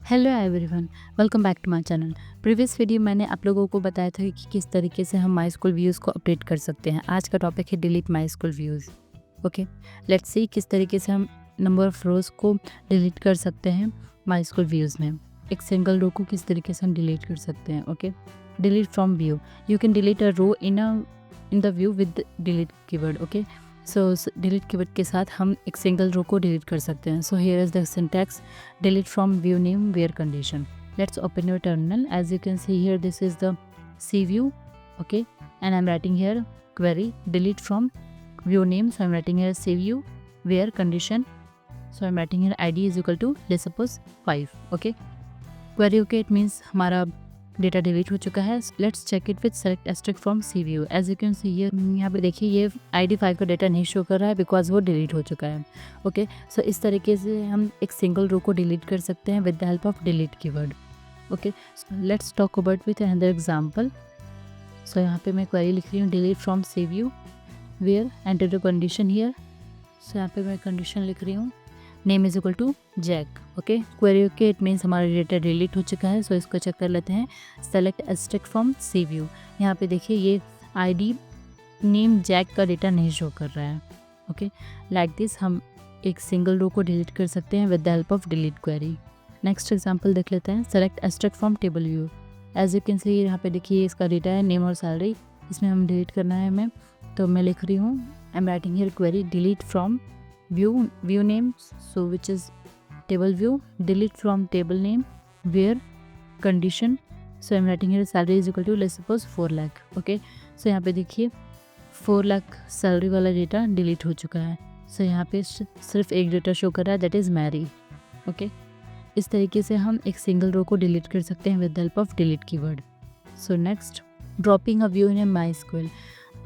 Hello everyone, welcome back to my channel. Previous video मैंने आप लोगों को बताया था कि किस तरीके से हम माई स्कूल व्यूज़ को अपडेट कर सकते हैं। आज का टॉपिक है delete my school views. Okay, let's see किस तरीके से हम नंबर ऑफ़ रोज़ को डिलीट कर सकते हैं माई स्कूल व्यूज़ में। एक सिंगल रो को किस तरीके से हम डिलीट कर सकते हैं। Okay, delete from view, you can delete a row in the view with delete keyword. Okay, so delete keyword के साथ हम एक सिंगल रो को डिलीट कर सकते हैं। सो here is the syntax, delete from view name where condition. Let's open your terminal. As you can see here, this is the C view. Okay, and I'm writing here query delete from view name. So I'm writing here C view where condition. So I'm writing here id is equal to, let's suppose 5. Okay, query okay, it means हमारा data delete हो चुका है। Let's check it with select asterisk from C view. As you can see here, यहाँ पे देखिए ये ID 5 का data नहीं शो कर रहा है बिकॉज वो डिलीट हो चुका है। ओके, सो इस तरीके से हम एक सिंगल रो को डिलीट कर सकते हैं with the help of delete keyword. Okay, let's talk about with another example. So यहाँ पे मैं क्वेरी लिख रही हूँ delete from C view where enter the condition here. So यहाँ पे मैं कंडीशन लिख रही हूँ name is equal to Jack. Okay, query okay, it means हमारा डेटा डिलीट हो चुका है। सो इसको चेक कर लेते हैं। Select asterisk from C view, यहाँ पे देखिए ये ID नेम जैक का डेटा नहीं शो कर रहा है। ओके, लाइक दिस हम एक सिंगल रो को डिलीट कर सकते हैं with the help of delete query. Next example देख लेते हैं। Select asterisk from table view. As you can see यहाँ पे देखिए इसका डेटा है नेम और सैलरी, इसमें हम डिलीट करना है हमें। तो मैं लिख रही हूँ, आई am writing here query delete from view name, so which is table view, delete from table name where condition. So I'm writing here salary is equal to, let's suppose 4 lakh. Okay, so यहाँ पे देखिए 4 lakh salary वाला data delete हो चुका है। सो यहाँ पे सिर्फ एक डेटा शो कर रहा है, दैट इज़ मैरी। ओके, इस तरीके से हम एक सिंगल रो को डिलीट कर सकते हैं with the help of delete keyword. So next, dropping a view in my school.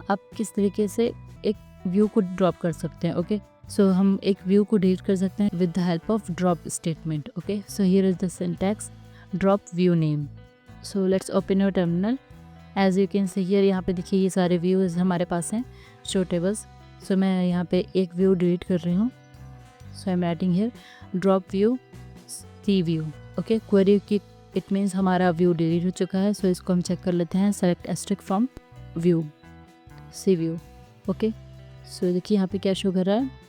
आप किस तरीके से एक व्यू को ड्रॉप कर सकते हैं। ओके, सो हम एक व्यू को डिलीट कर सकते हैं with the help of drop statement. Okay, so here is the syntax drop view name. So let's open your terminal. As you can see here, यहाँ पे देखिए ये सारे व्यूज हमारे पास हैं, शो टेबल्स। सो मैं यहाँ पे एक व्यू डिलीट कर रही हूँ। So I am writing here drop view C view. Okay, query की इट मीन्स हमारा व्यू डिलीट हो चुका है। सो इसको हम चेक कर लेते हैं। Select asterisk from view C view. Okay, so देखिए यहाँ पे क्या शो कर रहा है,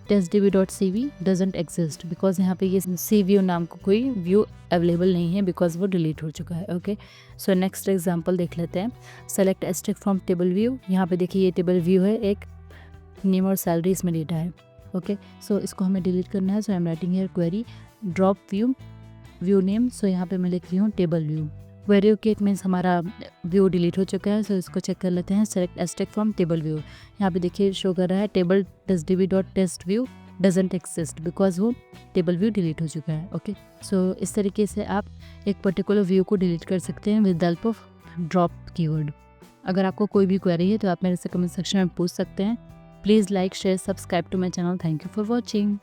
testdb.cv doesn't exist बिकॉज यहाँ पे ये सी व्यू नाम का कोई व्यू अवेलेबल नहीं है बिकॉज वो डिलीट हो चुका है। ओके, सो नेक्स्ट एग्जांपल देख लेते हैं। Select asterisk from table view. यहाँ पे देखिए ये टेबल व्यू है, एक नेम और सैलरी इसमें डेटा है। ओके, सो इसको हमें डिलीट करना है। So I am writing here query drop view name. So यहाँ पे मैं लिख रही हूँ table view. Query okay, it means हमारा व्यू डिलीट हो चुका है। सो इसको चेक कर लेते हैं। Select asterisk from table view. यहाँ पे देखिए शो कर रहा है table testdb.testView doesn't exist because वो टेबल व्यू डिलीट हो चुका है। ओके, सो इस तरीके से आप एक पर्टिकुलर व्यू को डिलीट कर सकते हैं with the help of drop keyword. अगर आपको कोई भी क्वेरी है तो आप मेरे से कमेंट सेक्शन में पूछ सकते हैं। Please like share subscribe to my channel. Thank you for watching.